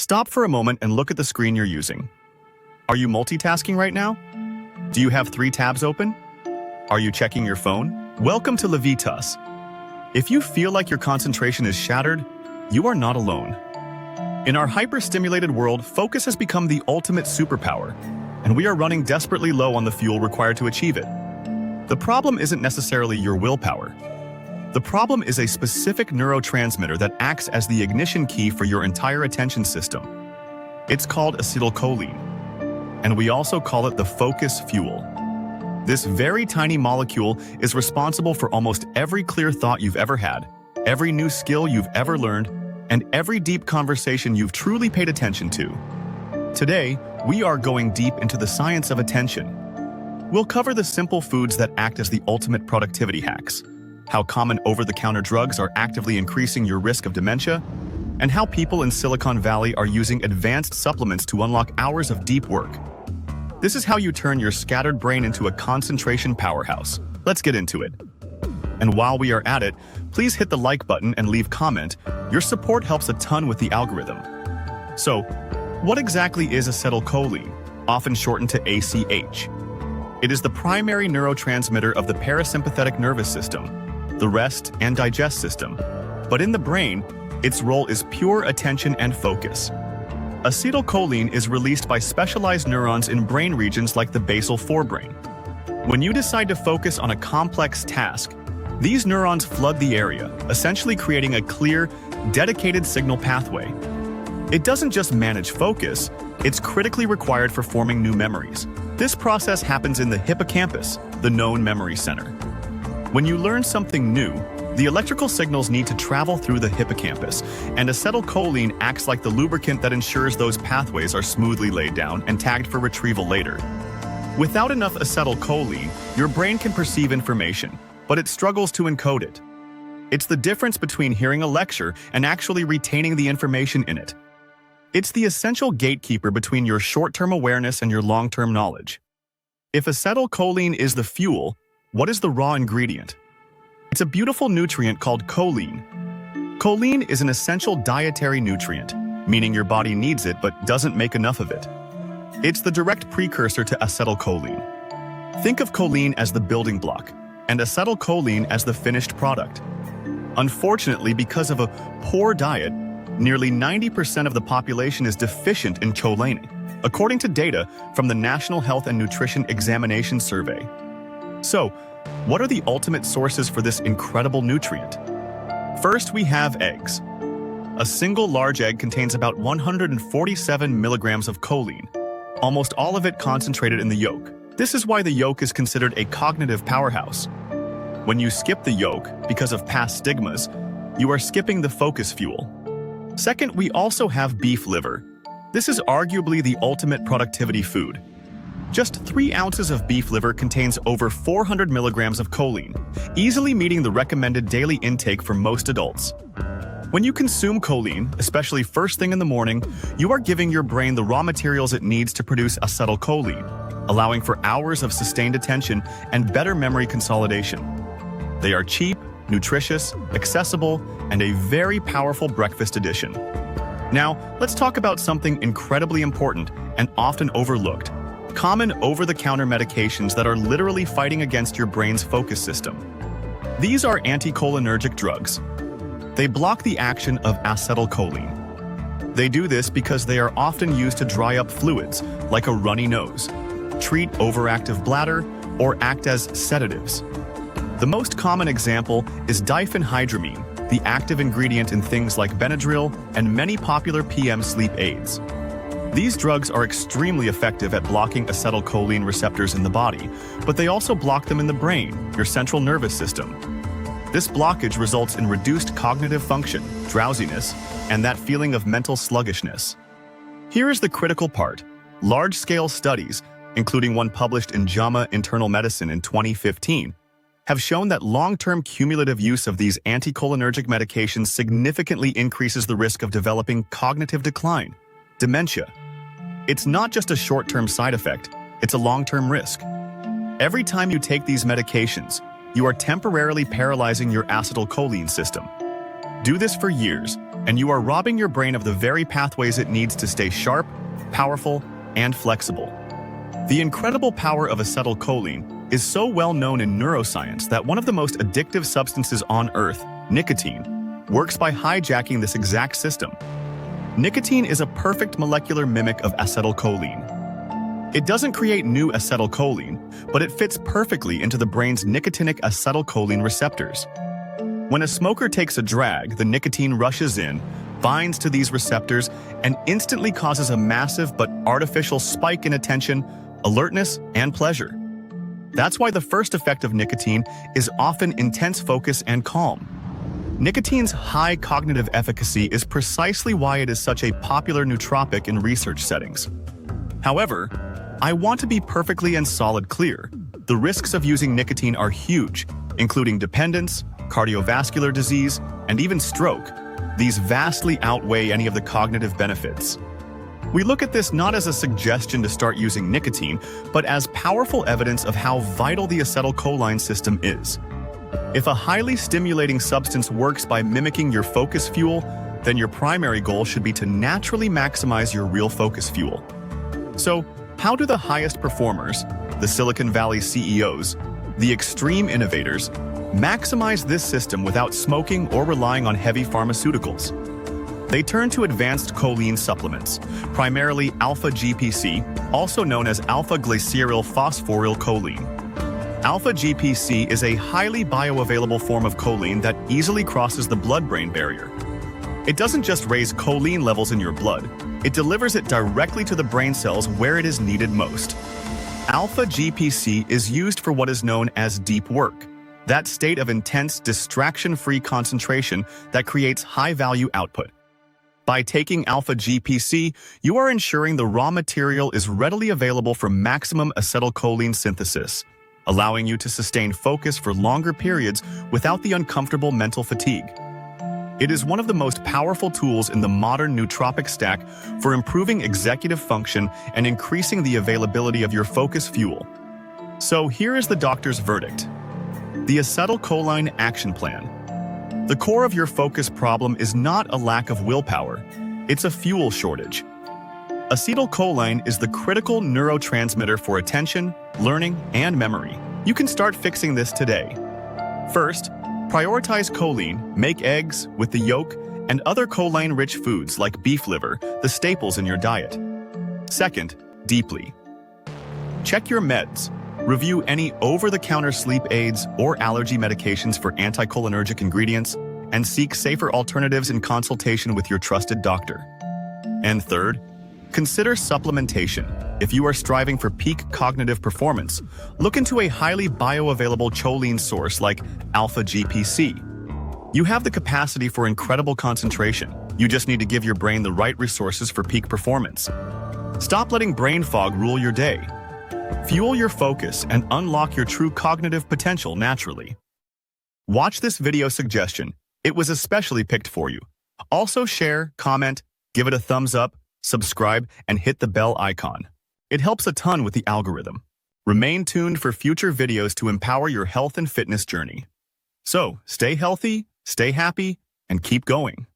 Stop for a moment and look at the screen you're using. Are you multitasking right now? Do you have 3 tabs open? Are you checking your phone? Welcome to Levitas. If you feel like your concentration is shattered, you are not alone. In our hyper-stimulated world, focus has become the ultimate superpower, and we are running desperately low on the fuel required to achieve it. The problem isn't necessarily your willpower. The problem is a specific neurotransmitter that acts as the ignition key for your entire attention system. It's called acetylcholine, and we also call it the focus fuel. This very tiny molecule is responsible for almost every clear thought you've ever had, every new skill you've ever learned, and every deep conversation you've truly paid attention to. Today, we are going deep into the science of attention. We'll cover the simple foods that act as the ultimate productivity hacks, how common over-the-counter drugs are actively increasing your risk of dementia, and how people in Silicon Valley are using advanced supplements to unlock hours of deep work. This is how you turn your scattered brain into a concentration powerhouse. Let's get into it. And while we are at it, please hit the like button and leave comment. Your support helps a ton with the algorithm. So, what exactly is acetylcholine, often shortened to ACH? It is the primary neurotransmitter of the parasympathetic nervous system, the rest and digest system. But in the brain, its role is pure attention and focus. Acetylcholine is released by specialized neurons in brain regions like the basal forebrain. When you decide to focus on a complex task, these neurons flood the area, essentially creating a clear, dedicated signal pathway. It doesn't just manage focus, it's critically required for forming new memories. This process happens in the hippocampus, the known memory center. When you learn something new, the electrical signals need to travel through the hippocampus, and acetylcholine acts like the lubricant that ensures those pathways are smoothly laid down and tagged for retrieval later. Without enough acetylcholine, your brain can perceive information, but it struggles to encode it. It's the difference between hearing a lecture and actually retaining the information in it. It's the essential gatekeeper between your short-term awareness and your long-term knowledge. If acetylcholine is the fuel, what is the raw ingredient? It's a beautiful nutrient called choline. Choline is an essential dietary nutrient, meaning your body needs it but doesn't make enough of it. It's the direct precursor to acetylcholine. Think of choline as the building block, and acetylcholine as the finished product. Unfortunately, because of a poor diet, nearly 90% of the population is deficient in choline, according to data from the National Health and Nutrition Examination Survey. So, what are the ultimate sources for this incredible nutrient? First, we have eggs. A single large egg contains about 147 milligrams of choline, almost all of it concentrated in the yolk. This is why the yolk is considered a cognitive powerhouse. When you skip the yolk, because of past stigmas, you are skipping the focus fuel. Second, we also have beef liver. This is arguably the ultimate productivity food. Just 3 ounces of beef liver contains over 400 milligrams of choline, easily meeting the recommended daily intake for most adults. When you consume choline, especially first thing in the morning, you are giving your brain the raw materials it needs to produce acetylcholine, allowing for hours of sustained attention and better memory consolidation. They are cheap, nutritious, accessible, and a very powerful breakfast addition. Now, let's talk about something incredibly important and often overlooked: common over-the-counter medications that are literally fighting against your brain's focus system. These are anticholinergic drugs. They block the action of acetylcholine. They do this because they are often used to dry up fluids, like a runny nose, treat overactive bladder, or act as sedatives. The most common example is diphenhydramine, the active ingredient in things like Benadryl and many popular PM sleep aids. These drugs are extremely effective at blocking acetylcholine receptors in the body, but they also block them in the brain, your central nervous system. This blockage results in reduced cognitive function, drowsiness, and that feeling of mental sluggishness. Here is the critical part. Large-scale studies, including one published in JAMA Internal Medicine in 2015, have shown that long-term cumulative use of these anticholinergic medications significantly increases the risk of developing cognitive decline, dementia. It's not just a short-term side effect, it's a long-term risk. Every time you take these medications, you are temporarily paralyzing your acetylcholine system. Do this for years, and you are robbing your brain of the very pathways it needs to stay sharp, powerful, and flexible. The incredible power of acetylcholine is so well known in neuroscience that one of the most addictive substances on Earth, nicotine, works by hijacking this exact system. Nicotine is a perfect molecular mimic of acetylcholine. It doesn't create new acetylcholine, but it fits perfectly into the brain's nicotinic acetylcholine receptors. When a smoker takes a drag, the nicotine rushes in, binds to these receptors, and instantly causes a massive but artificial spike in attention, alertness, and pleasure. That's why the first effect of nicotine is often intense focus and calm. Nicotine's high cognitive efficacy is precisely why it is such a popular nootropic in research settings. However, I want to be perfectly and solid clear. The risks of using nicotine are huge, including dependence, cardiovascular disease, and even stroke. These vastly outweigh any of the cognitive benefits. We look at this not as a suggestion to start using nicotine, but as powerful evidence of how vital the acetylcholine system is. If a highly stimulating substance works by mimicking your focus fuel, then your primary goal should be to naturally maximize your real focus fuel. So, how do the highest performers, the Silicon Valley CEOs, the extreme innovators, maximize this system without smoking or relying on heavy pharmaceuticals? They turn to advanced choline supplements, primarily alpha-GPC, also known as alpha-glyceryl phosphoryl choline. Alpha-GPC is a highly bioavailable form of choline that easily crosses the blood-brain barrier. It doesn't just raise choline levels in your blood, it delivers it directly to the brain cells where it is needed most. Alpha-GPC is used for what is known as deep work, that state of intense, distraction-free concentration that creates high-value output. By taking alpha-GPC, you are ensuring the raw material is readily available for maximum acetylcholine synthesis, allowing you to sustain focus for longer periods without the uncomfortable mental fatigue. It is one of the most powerful tools in the modern nootropic stack for improving executive function and increasing the availability of your focus fuel. So here is the doctor's verdict. The acetylcholine action plan. The core of your focus problem is not a lack of willpower, it's a fuel shortage. Acetylcholine is the critical neurotransmitter for attention, learning, and memory. You can start fixing this today. First, prioritize choline, make eggs with the yolk, and other choline-rich foods like beef liver, the staples in your diet. Second, deeply. Check your meds. Review any over-the-counter sleep aids or allergy medications for anticholinergic ingredients, and seek safer alternatives in consultation with your trusted doctor. And third, consider supplementation. If you are striving for peak cognitive performance, look into a highly bioavailable choline source like alpha-GPC. You have the capacity for incredible concentration. You just need to give your brain the right resources for peak performance. Stop letting brain fog rule your day. Fuel your focus and unlock your true cognitive potential naturally. Watch this video suggestion. It was especially picked for you. Also share, comment, give it a thumbs up, subscribe, and hit the bell icon. It helps a ton with the algorithm. Remain tuned for future videos to empower your health and fitness journey. So, stay healthy, stay happy, and keep going.